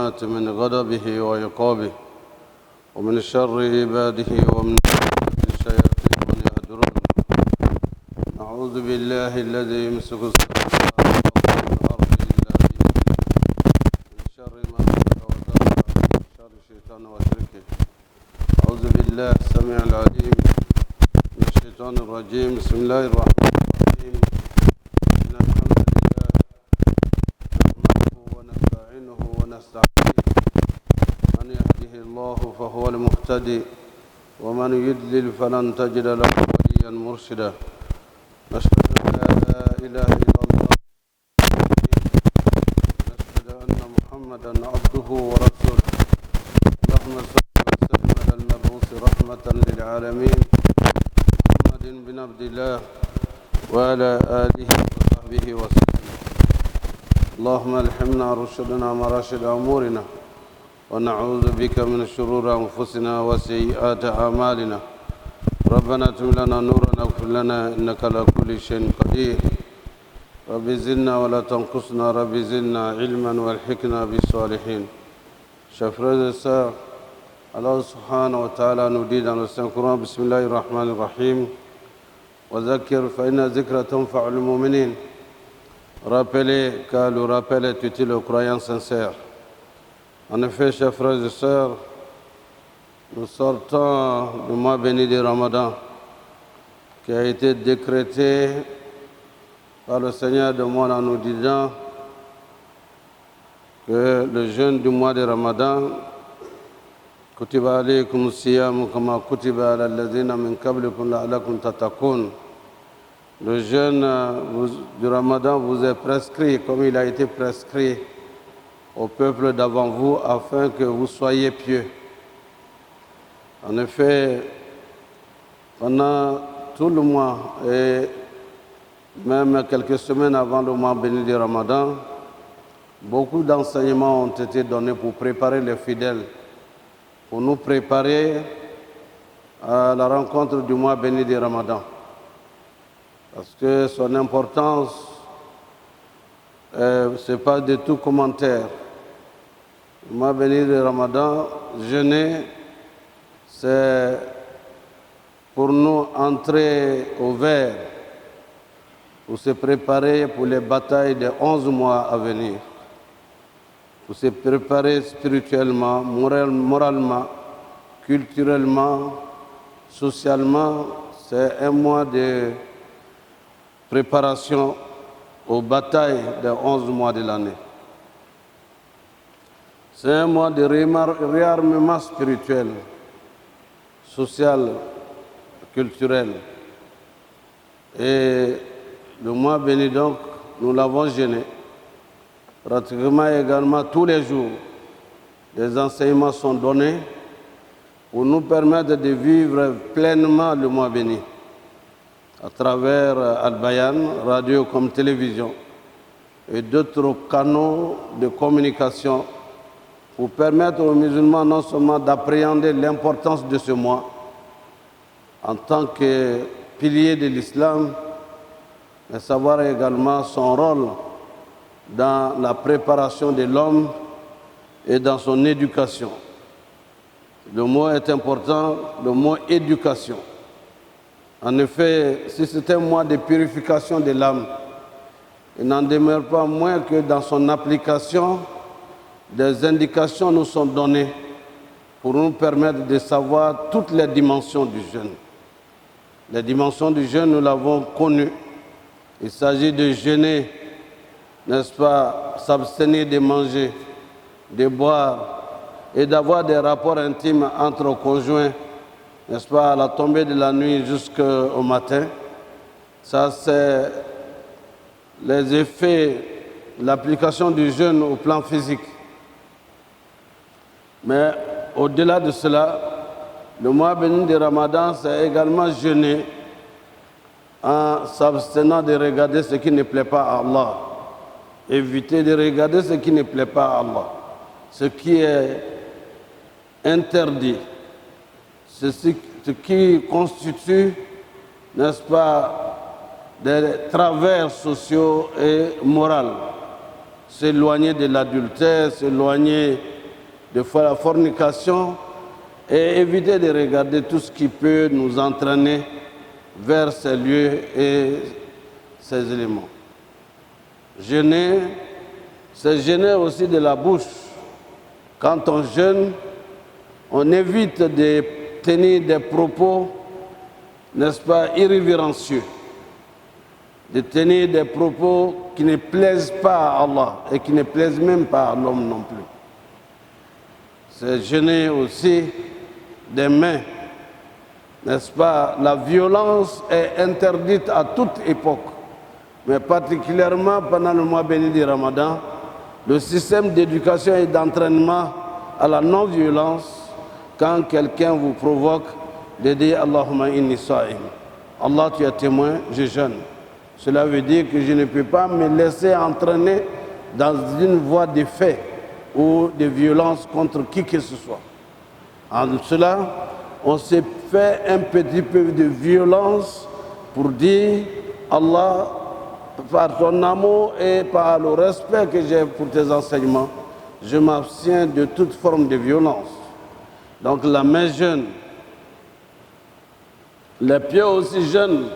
المحرمات من غضبه وعقابه ومن شر عباده ومن الشياطين من يهدرون. أعوذ بالله الذي يمسك السماوات والأرض إلا بيده من شر ما خلق وذرى من شر الشيطان وشركه. أعوذ بالله السميع العليم من الشيطان الرجيم. بسم الله الرحمن الرحيم. إن الحمد لله نحمده ونستعينه ونستعينه. من يهده الله فهو المهتدي ومن يضلل فلن تجد له وليا مرشدا. نشهد أن لا إله إلا الله ونشهد أن محمدا عبده ورسوله. اللهم صل وسلم على المبعوث رحمة للعالمين محمد بن عبد الله وعلى آله وصحبه وسلم. اللهم الهمنا رشدنا مراشد أمورنا ونعوذ بك من شرور أنفسنا وسيئات أعمالنا. ربنا اتم لنا نورنا واغفر لنا إنك على كل شيء قدير. رب زدنا ولا تنقصنا، رب زدنا علما والحقنا بالصالحين. Chers frères et sœurs, Allah subhanahu wa ta'ala nous dit dans le Saint-Coran, Bismillahir Rahmanir Rahim, wa zakir fa inna zikra tanfa'ul mu'minin. Rappelez, car le rappel est utile aux croyants sincères. En effet, chers frères et sœurs, nous sortons du mois béni du Ramadan qui a été décrété par le Seigneur de monde en nous disant que le jeûne du mois de Ramadan, Kutiba alaykum siyamu kama kutiba ala alladhina min qablikum la'allakum tattaqun. Le jeûne du Ramadan vous est prescrit comme il a été prescrit au peuple d'avant vous afin que vous soyez pieux. En effet, pendant tout le mois et même quelques semaines avant le mois béni du Ramadan, beaucoup d'enseignements ont été donnés pour préparer les fidèles, pour nous préparer à la rencontre du mois béni du Ramadan. Parce que son importance, ce n'est pas de tout commentaire. Le mois béni du Ramadan, jeûner, c'est pour nous entrer au vert, pour se préparer pour les batailles des 11 mois à venir, pour se préparer spirituellement, moralement, culturellement, socialement. C'est un mois de préparation aux batailles des 11 mois de l'année. C'est un mois de réarmement spirituel, social, culturel. Et le mois béni donc, nous l'avons jeûné. Pratiquement également tous les jours, des enseignements sont donnés pour nous permettre de vivre pleinement le mois béni à travers Al-Bayan, radio comme télévision et d'autres canaux de communication pour permettre aux musulmans non seulement d'appréhender l'importance de ce mois en tant que pilier de l'islam, mais savoir également son rôle dans la préparation de l'homme et dans son éducation. Le mot est important, le mot éducation. En effet, si c'est un mois de purification de l'âme, il n'en demeure pas moins que dans son application, des indications nous sont données pour nous permettre de savoir toutes les dimensions du jeûne. Les dimensions du jeûne, nous l'avons connu. Il s'agit de jeûner, n'est-ce pas, s'abstenir de manger, de boire et d'avoir des rapports intimes entre conjoints, n'est-ce pas, à la tombée de la nuit jusqu'au matin. Ça, c'est les effets, l'application du jeûne au plan physique. Mais au-delà de cela, le mois béni de Ramadan, c'est également jeûner en s'abstenant de regarder ce qui ne plaît pas à Allah. Éviter de regarder ce qui ne plaît pas à Allah. Ce qui est interdit. C'est ce qui constitue, n'est-ce pas, des travers sociaux et moraux. S'éloigner de l'adultère, s'éloigner de faire la fornication et éviter de regarder tout ce qui peut nous entraîner vers ces lieux et ces éléments. Jeûner, c'est jeûner aussi de la bouche. Quand on jeûne, on évite de tenir des propos, n'est-ce pas, irrévérencieux, de tenir des propos qui ne plaisent pas à Allah et qui ne plaisent même pas à l'homme non plus. C'est jeûner aussi des mains, n'est-ce pas? La violence est interdite à toute époque, mais particulièrement pendant le mois béni du Ramadan. Le système d'éducation et d'entraînement à la non-violence, quand quelqu'un vous provoque, de dire Allahumma inni sa'im. Allah, tu es témoin, je jeûne. Cela veut dire que je ne peux pas me laisser entraîner dans une voie de fait ou de violence contre qui que ce soit. En cela, on s'est fait un petit peu de violence pour dire Allah, par ton amour et par le respect que j'ai pour tes enseignements, je m'abstiens de toute forme de violence. Donc la main jeune, les pieds aussi jeunes,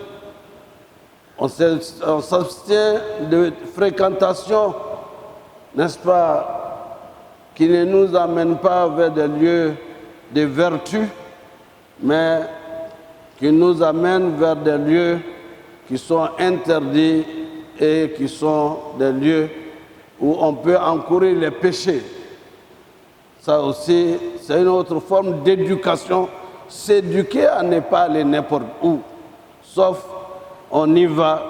on s'abstient de fréquentation, n'est-ce pas, qui ne nous amène pas vers des lieux de vertu, mais qui nous amène vers des lieux qui sont interdits et qui sont des lieux où on peut encourir les péchés. Ça aussi, c'est une autre forme d'éducation. S'éduquer à ne pas aller n'importe où, sauf on y va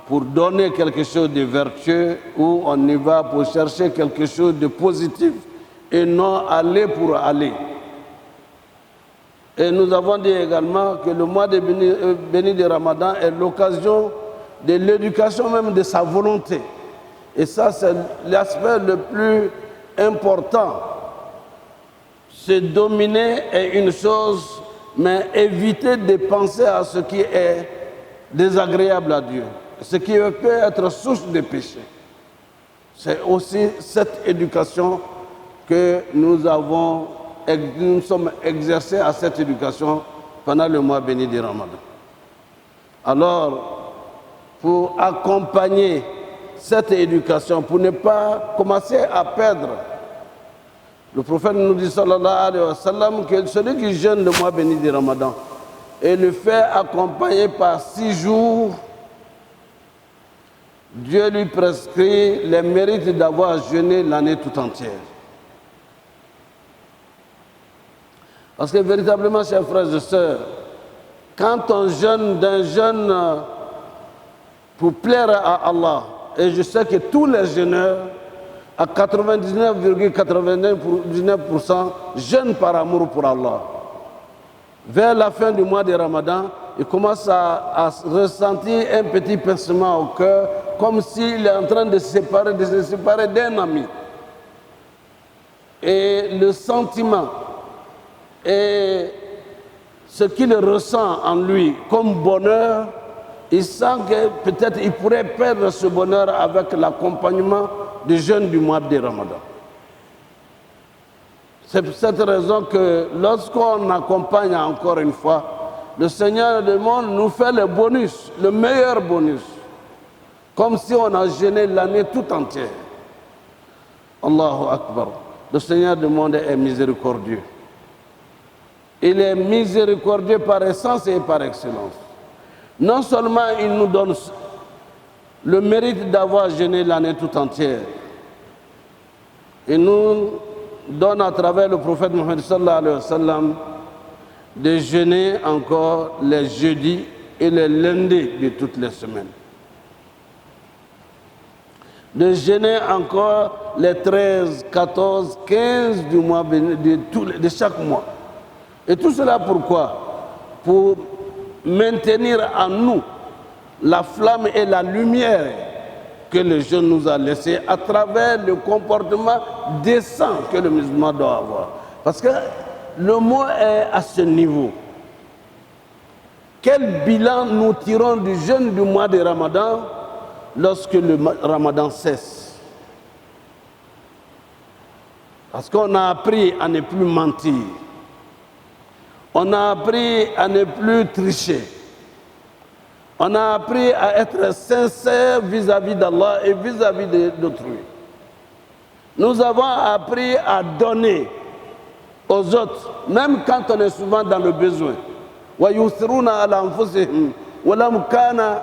pour donner quelque chose de vertueux ou on y va pour chercher quelque chose de positif et non aller pour aller. Et nous avons dit également que le mois de béni de Ramadan est l'occasion de l'éducation même de sa volonté. Et ça, c'est l'aspect le plus important. Se dominer est une chose, mais éviter de penser à ce qui est désagréable à Dieu, ce qui peut être source de péché. C'est aussi cette éducation que nous sommes exercés à cette éducation pendant le mois béni du Ramadan. Alors, pour accompagner cette éducation, pour ne pas commencer à perdre, le prophète nous dit sallallahu alayhi wa sallam que celui qui jeûne le mois béni du Ramadan et le fait accompagner par 6 jours, Dieu lui prescrit les mérites d'avoir jeûné l'année tout entière. Parce que véritablement, chers frères et sœurs, quand on jeûne d'un jeûne pour plaire à Allah, et je sais que tous les jeûneurs, à 99,99% jeûnent par amour pour Allah. Vers la fin du mois de Ramadan, il commence à ressentir un petit pincement au cœur, comme s'il est en train de se séparer d'un ami. Et le sentiment et ce qu'il ressent en lui comme bonheur, il sent que peut-être il pourrait perdre ce bonheur avec l'accompagnement du jeûne du mois de Ramadan. C'est pour cette raison que lorsqu'on accompagne encore une fois, le Seigneur demande nous fait le bonus, le meilleur bonus, comme si on a jeûné l'année tout entière. Allahu Akbar. Le Seigneur du monde est miséricordieux. Il est miséricordieux par essence et par excellence. Non seulement il nous donne le mérite d'avoir jeûné l'année tout entière, il nous donne à travers le prophète Mohammed sallallahu alayhi wa sallam de jeûner encore les jeudis et les lundis de toutes les semaines. De jeûner encore les 13, 14, 15 du mois de chaque mois. Et tout cela pourquoi? Pour maintenir en nous la flamme et la lumière que le jeûne nous a laissé à travers le comportement décent que le musulman doit avoir. Parce que le mot est à ce niveau. Quel bilan nous tirons du jeûne du mois de Ramadan lorsque le Ramadan cesse? Parce qu'on a appris à ne plus mentir. On a appris à ne plus tricher. On a appris à être sincère vis-à-vis d'Allah et vis-à-vis d'autrui. Nous avons appris à donner aux autres, même quand on est souvent dans le besoin. وَيُثِرُونَ عَلَى أَنفُسِهِمْ وَلَوْ كَانَ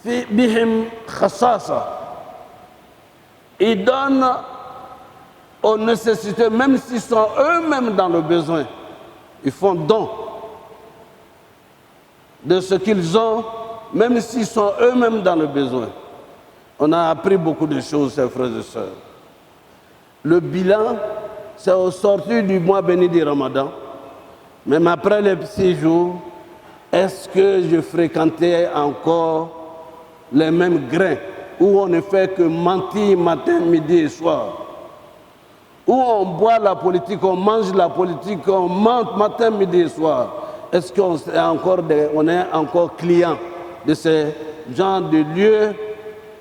بِهِمْ خَصَاصَةٌ. Ils donnent aux nécessiteux, même s'ils sont eux-mêmes dans le besoin. Ils font don de ce qu'ils ont, même s'ils sont eux-mêmes dans le besoin. On a appris beaucoup de choses, chers frères et sœurs. Le bilan, c'est au sortir du mois béni du Ramadan. Même après les 6 jours, est-ce que je fréquentais encore les mêmes grains où on ne fait que mentir matin, midi et soir? Où on boit la politique, on mange la politique, on ment matin, midi et soir. Est-ce qu'on est encore client de ces genres de lieux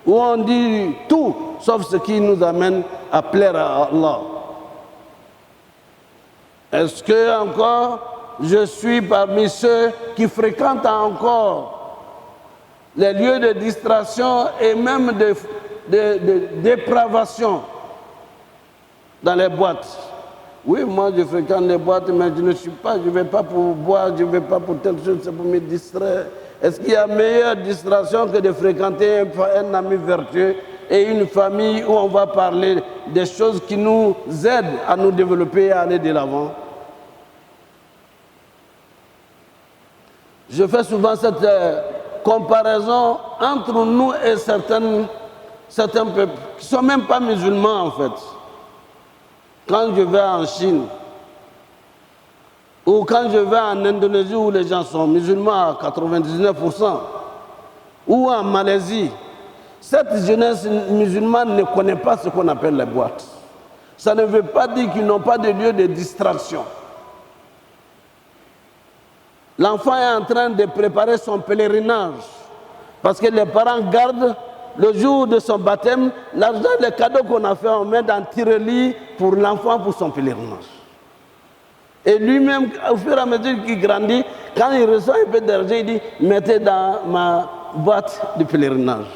où on dit tout sauf ce qui nous amène à plaire à Allah? Est-ce que encore je suis parmi ceux qui fréquentent encore les lieux de distraction et même de dépravation dans les boîtes? Oui, moi je fréquente les boîtes, mais je ne vais pas pour boire, je ne vais pas pour telle chose, c'est pour me distraire. Est-ce qu'il y a meilleure distraction que de fréquenter un ami vertueux et une famille où on va parler des choses qui nous aident à nous développer et à aller de l'avant? Je fais souvent cette comparaison entre nous et certains peuples qui ne sont même pas musulmans en fait. Quand je vais en Chine ou quand je vais en Indonésie où les gens sont musulmans à 99%, ou en Malaisie, cette jeunesse musulmane ne connaît pas ce qu'on appelle les boîtes. Ça ne veut pas dire qu'ils n'ont pas de lieu de distraction. L'enfant est en train de préparer son pèlerinage parce que les parents gardent le jour de son baptême l'argent, les cadeaux qu'on a fait, on met dans le tirelire pour l'enfant pour son pèlerinage. Et lui-même, au fur et à mesure qu'il grandit, quand il reçoit un peu d'argent, il dit « mettez dans ma boîte de pèlerinage ».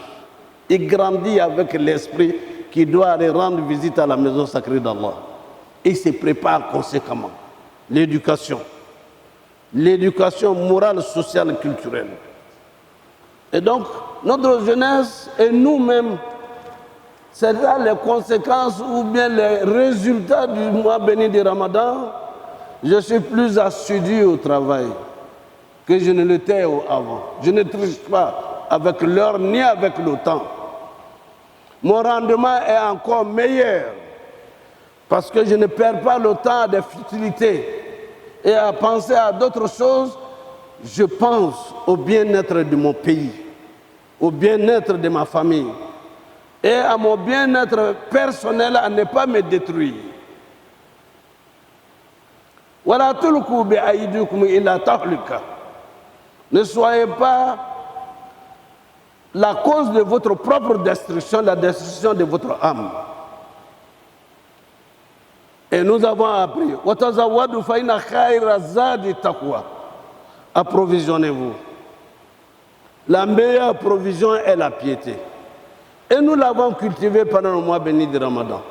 Il grandit avec l'esprit qu'il doit aller rendre visite à la maison sacrée d'Allah. Il se prépare conséquemment. L'éducation morale, sociale et culturelle. Et donc, notre jeunesse et nous-mêmes, c'est là les conséquences ou bien les résultats du mois béni du Ramadan. Je suis plus assidu au travail que je ne l'étais avant. Je ne triche pas avec l'heure ni avec le temps. Mon rendement est encore meilleur parce que je ne perds pas le temps à des futilités et à penser à d'autres choses. Je pense au bien-être de mon pays, au bien-être de ma famille et à mon bien-être personnel à ne pas me détruire. Ne soyez pas la cause de votre propre destruction, la destruction de votre âme. Et nous avons appris, approvisionnez-vous. La meilleure provision est la piété. Et nous l'avons cultivée pendant le mois béni du Ramadan.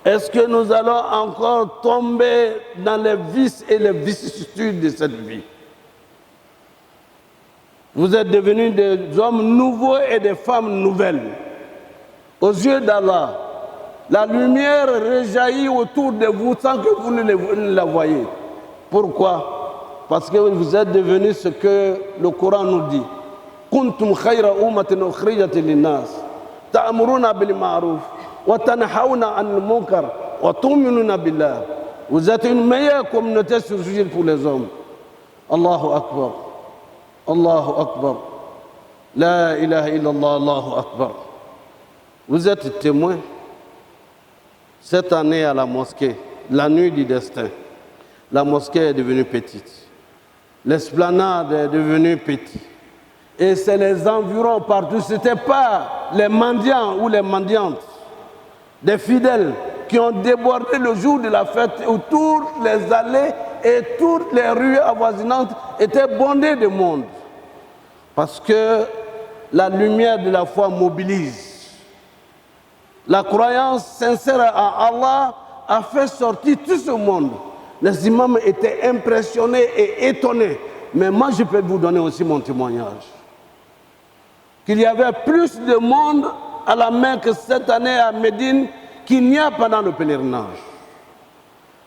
Est-ce que nous allons encore tomber dans les vices et les vicissitudes de cette vie? Vous êtes devenus des hommes nouveaux et des femmes nouvelles. Aux yeux d'Allah, la lumière rejaillit autour de vous sans que vous ne la voyez. Pourquoi? Parce que vous êtes devenus ce que le Coran nous dit. Kuntum khayra ummatin ukhrijat lin-nas ta'muruna bil ma'ruf wa tanhauna 'anil munkar wa tu'minuna billah. Vous êtes une meilleure communauté sur pour les hommes. Allahu Akbar. Allahu Akbar. La ilaha illallah, Allahu Akbar. Vous êtes témoins. Cette année à la mosquée, la nuit du destin, la mosquée est devenue petite. L'esplanade est devenue petite. Et c'est les environs partout. Ce n'était pas les mendiants ou les mendiantes, des fidèles qui ont débordé le jour de la fête, où toutes les allées et toutes les rues avoisinantes étaient bondées de monde. Parce que la lumière de la foi mobilise. La croyance sincère en Allah a fait sortir tout ce monde. Les imams étaient impressionnés et étonnés. Mais moi, je peux vous donner aussi mon témoignage. Qu'il y avait plus de monde à la Mecque cette année à Médine qu'il n'y a pendant le pèlerinage.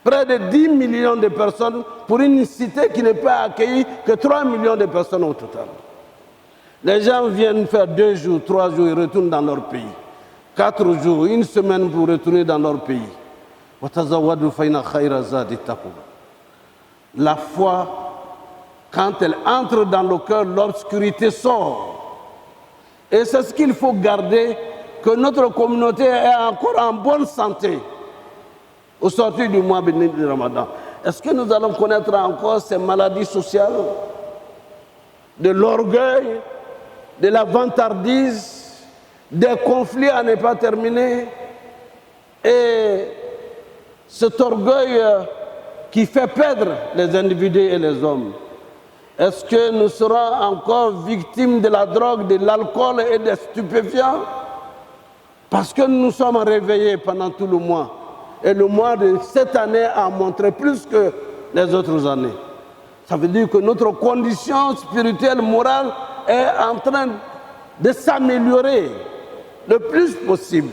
Près de 10 millions de personnes pour une cité qui ne peut accueillir que 3 millions de personnes au total. Les gens viennent faire 2 jours, 3 jours et retournent dans leur pays. 4 jours, 1 semaine pour retourner dans leur pays. La foi, quand elle entre dans le cœur, l'obscurité sort. Et c'est ce qu'il faut garder, que notre communauté est encore en bonne santé au sortir du mois béni du Ramadan. Est-ce que nous allons connaître encore ces maladies sociales, de l'orgueil, de la vantardise, des conflits à ne pas terminer, et cet orgueil qui fait perdre les individus et les hommes? Est-ce que nous serons encore victimes de la drogue, de l'alcool et des stupéfiants? Parce que nous nous sommes réveillés pendant tout le mois. Et le mois de cette année a montré plus que les autres années. Ça veut dire que notre condition spirituelle, morale est en train de s'améliorer le plus possible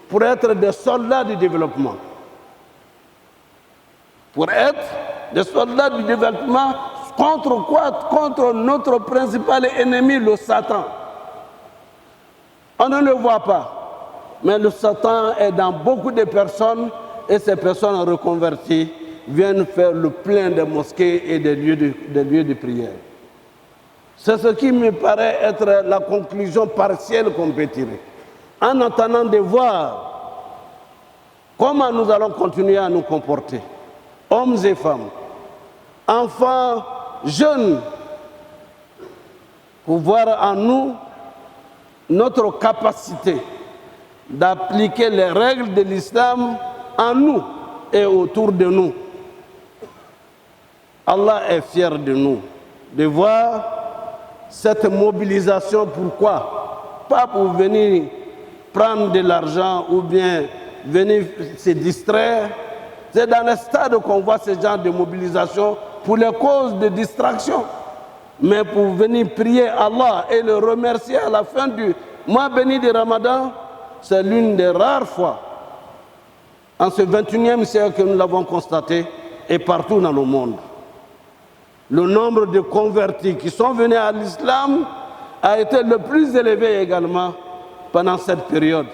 pour être des soldats du développement. Pour être des soldats du développement, contre quoi? Contre notre principal ennemi, le Satan. On ne le voit pas, mais le Satan est dans beaucoup de personnes et ces personnes reconverties viennent faire le plein des mosquées et des lieux de prière. C'est ce qui me paraît être la conclusion partielle qu'on peut tirer. En attendant de voir comment nous allons continuer à nous comporter, hommes et femmes, enfants, jeunes, pour voir en nous notre capacité d'appliquer les règles de l'islam en nous et autour de nous. Allah est fier de nous, de voir cette mobilisation. Pourquoi? Pas pour venir prendre de l'argent ou bien venir se distraire. C'est dans les stades qu'on voit ce genre de mobilisation pour les causes de distraction. Mais pour venir prier Allah et le remercier à la fin du mois béni de Ramadan, c'est l'une des rares fois en ce 21e siècle que nous l'avons constaté et partout dans le monde. Le nombre de convertis qui sont venus à l'islam a été le plus élevé également pendant cette période.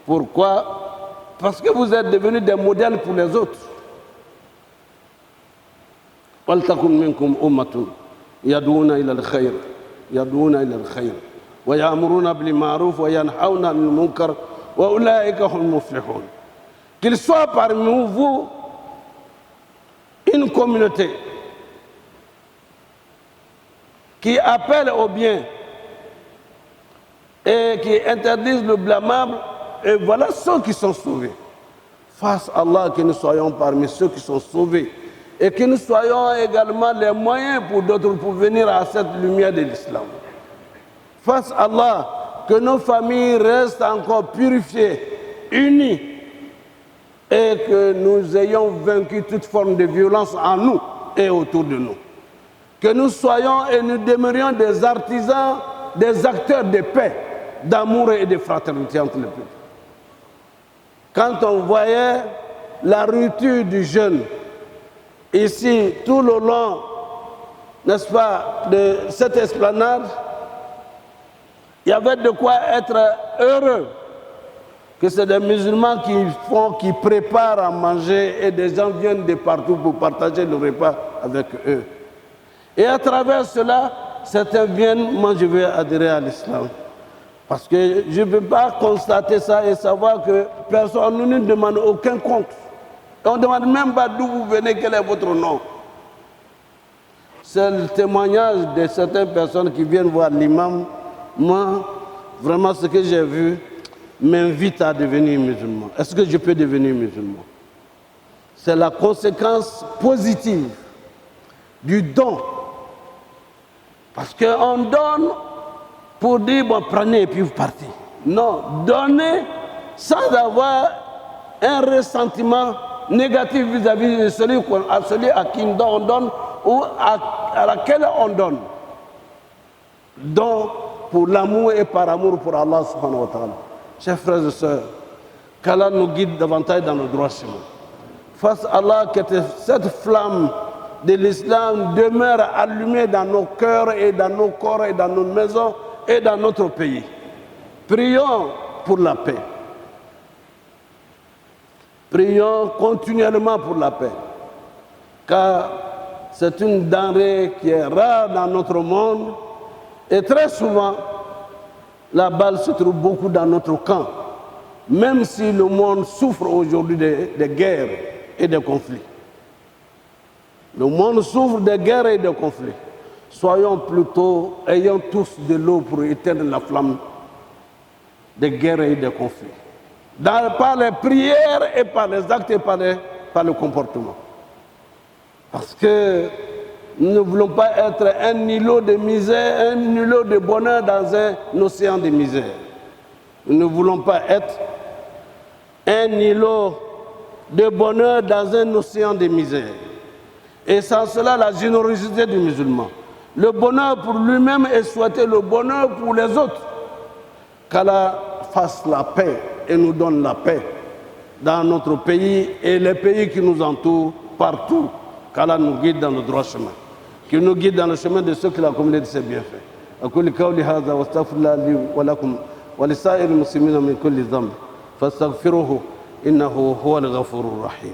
Pourquoi? Parce que vous êtes devenus des modèles pour les autres. وَلْتَكُنْ مِنْكُمْ أُمَّةٌ يَدْعُونَ إِلَى الْخَيْرِ يَدْعُونَ إِلَى الْخَيْرِ وَيَأْمُرُونَ بِالْمَعْرُوفِ وَيَنْهَوْنَ عَنِ الْمُنكَرِ وَأُولَٰئِكَ هُمُ الْمُفْلِحُونَ. Qu'il soit parmi vous une communauté qui appelle au bien et qui interdisent le blâmable, et voilà ceux qui sont sauvés. Fasse Allah que nous soyons parmi ceux qui sont sauvés et que nous soyons également les moyens pour d'autres pour venir à cette lumière de l'islam. Fasse Allah que nos familles restent encore purifiées, unies, et que nous ayons vaincu toute forme de violence en nous et autour de nous. Que nous soyons et nous demeurions des artisans, des acteurs de paix, d'amour et de fraternité entre les peuples. Quand on voyait la rupture du jeûne, ici, tout le long, n'est-ce pas, de cette esplanade, il y avait de quoi être heureux. Que c'est des musulmans qui préparent à manger et des gens viennent de partout pour partager le repas avec eux. Et à travers cela, certains viennent, moi je vais adhérer à l'islam. Parce que je ne peux pas constater ça et savoir que personne ne nous demande aucun compte. Et on ne demande même pas d'où vous venez, quel est votre nom. C'est le témoignage de certaines personnes qui viennent voir l'imam. Moi, vraiment ce que j'ai vu, m'invite à devenir musulman. Est-ce que je peux devenir musulman? C'est la conséquence positive du don. Parce qu'on donne pour dire, bon, prenez et puis vous partez. Non, donner sans avoir un ressentiment négatif vis-à-vis de celui à qui on donne ou à laquelle on donne. Don pour l'amour et par amour pour Allah subhanahu wa ta'ala. Chers frères et sœurs, qu'Allah nous guide davantage dans le droit chemin. Fasse Allah que cette flamme de l'islam demeure allumée dans nos cœurs et dans nos corps et dans nos maisons et dans notre pays. Prions pour la paix. Prions continuellement pour la paix. Car c'est une denrée qui est rare dans notre monde et très souvent, la balle se trouve beaucoup dans notre camp, même si le monde souffre aujourd'hui de guerres et de conflits. Le monde souffre de guerres et de conflits. Soyons plutôt, ayons tous de l'eau pour éteindre la flamme des guerres et des conflits. Par les prières et par les actes et par le comportement. Parce que nous ne voulons pas être un îlot de misère, un îlot de bonheur dans un océan de misère. Nous ne voulons pas être un îlot de bonheur dans un océan de misère. Et sans cela, la générosité du musulman. Le bonheur pour lui-même et souhaiter le bonheur pour les autres. Qu'Allah fasse la paix et nous donne la paix dans notre pays et les pays qui nous entourent partout. Qu'Allah nous guide dans le droit chemin. Qu'il nous guide dans le chemin de ceux qui l'ont accumulé de ses bienfaits. أقول قولي هذا واستغفر الله لي ولكم ولسائر المسلمين من كل ذنب فاستغفروه إنه هو الغفور الرحيم.